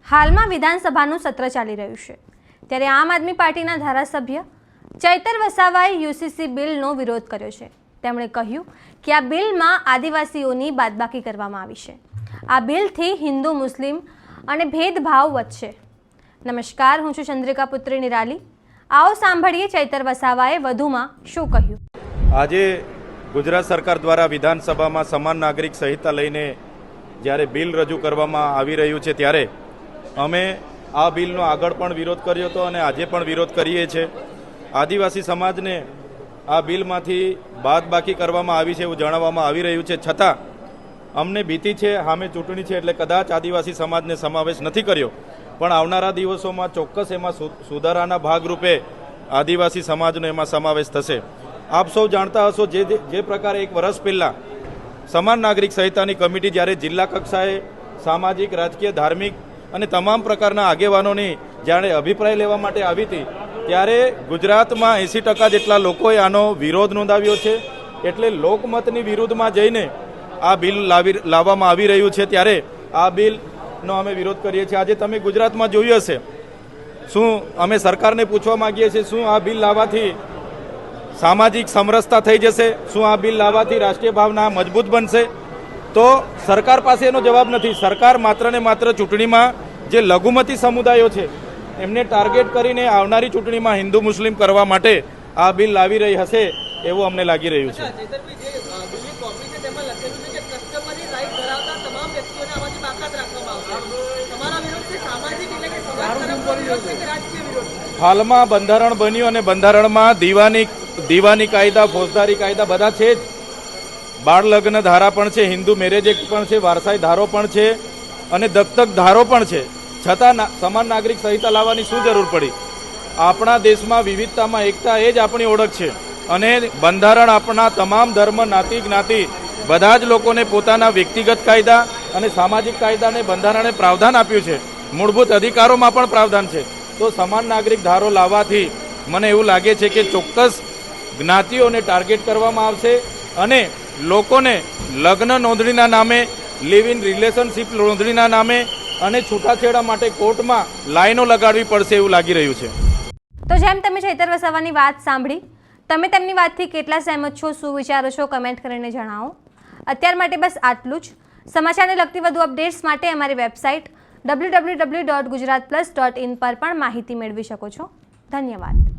હાલમાં વિધાનસભાનું સત્ર ચાલી રહ્યું છે ત્યારે આમ આદમી પાર્ટીના ધારાસભ્ય ચૈતર વસાવાએ યુસીસી બિલનો વિરોધ કર્યો છે। તેમણે કહ્યું કે આ બિલમાં આદિવાસીઓની બાદબાકી કરવામાં આવી છે। આ બિલથી હિન્દુ મુસ્લિમ અને ભેદભાવ વધશે। નમસ્કાર, હું છું ચંદ્રિકા પુત્રી નિરાલી। आओ सांभळीए चैतर वसावाए વધુમાં શું કહ્યું। આજે ગુજરાત સરકાર દ્વારા વિધાનસભામાં સમાન નાગરિક સંહિતા લઈને જ્યારે બિલ રજૂ કરવામાં આવી રહ્યું છે ત્યારે અમે આ બિલનો આગળ પણ વિરોધ કર્યો હતો અને આજે પણ વિરોધ કરીએ છીએ। આદિવાસી સમાજને આ બિલમાંથી બાદબાકી કરવામાં આવી છે એવું જણાવવામાં આવી રહ્યું છે, છતાં અમને ભીતિ છે, સામે ચૂંટણી છે એટલે કદાચ આદિવાસી સમાજને સમાવેશ નથી કર્યો, પણ આવનારા દિવસોમાં ચોક્કસ એમાં સુધારાના ભાગરૂપે આદિવાસી સમાજનો એમાં સમાવેશ થશે। આપ સૌ જાણતા હશો જે પ્રકારે એક વર્ષ પહેલાં સમાન નાગરિક સંહિતાની કમિટી જ્યારે જિલ્લા કક્ષાએ સામાજિક, રાજકીય, ધાર્મિક અને તમામ પ્રકારના આગેવાનોની જ્યારે અભિપ્રાય લેવા માટે આવી હતી ત્યારે ગુજરાતમાં 80% જેટલા લોકોએ આનો વિરોધ નોંધાવ્યો છે। એટલે લોકમતની વિરુદ્ધમાં જઈને આ બિલ લાવવામાં આવી રહ્યું છે ત્યારે આ બિલનો અમે વિરોધ કરીએ છીએ। આજે તમે ગુજરાતમાં જોયું હશે, શું અમે સરકારને પૂછવા માંગીએ છીએ, શું આ બિલ લાવવાથી સામાજિક સમરસતા થઈ જશે? શું આ બિલ લાવવાથી રાષ્ટ્રીય ભાવના મજબૂત બનશે? તો સરકાર પાસે એનો જવાબ નથી। સરકાર માત્ર ને માત્ર ચૂંટણીમાં જે લઘુમતી સમુદાયો છે એમને ટાર્ગેટ કરીને આવનારી ચૂંટણીમાં હિન્દુ મુસ્લિમ કરવા માટે આ બિલ લાવી રહી હશે એવું અમને લાગી રહ્યું છે। હાલમાં બંધારણ બન્યું અને બંધારણમાં દીવાની કાયદા, ફોજદારી કાયદા બધા છે જ, બાળ લગ્ન ધારા પણ છે, હિન્દુ મેરેજ એક્ટ પણ છે, વારસાઈ ધારો પણ છે અને દત્તક ધારો પણ છે, છતાં સમાન નાગરિક સંહિતા લાવવાની શું જરૂર પડી? આપણા દેશમાં વિવિધતામાં એકતા એ જ આપણી ઓળખ છે અને બંધારણ આપણા તમામ ધર્મ, નાતી, જ્ઞાતિ બધા જ લોકોને પોતાના વ્યક્તિગત કાયદા અને સામાજિક કાયદાને બંધારણે પ્રાવધાન આપ્યું છે। મૂળભૂત અધિકારોમાં પણ પ્રાવધાન છે। તો સમાન નાગરિક ધારો લાવવાથી મને એવું લાગે છે કે ચોક્કસ જ્ઞાતિઓને ટાર્ગેટ કરવામાં આવશે અને લોકોને લગ્ન નોંધણીના નામે, લિવ ઇન રિલેશનશીપ નોંધણીના નામે અને છૂટાછેડા માટે કોર્ટમાં લાઈનો લગાડવી પડશે એવું લાગી રહ્યું છે। તો જેમ તમે ચૈતર વસાવાની વાત સાંભળી, તમે તેમની વાતથી કેટલા સહેમત છો, શું વિચારો છો, કમેન્ટ કરીને જણાવો। અત્યાર માટે બસ આટલું જ। સમાચારને લગતી વધુ અપડેટ્સ માટે અમારી વેબસાઇટ www.gujaratplus.in પર પણ માહિતી મેળવી શકો છો। ધન્યવાદ।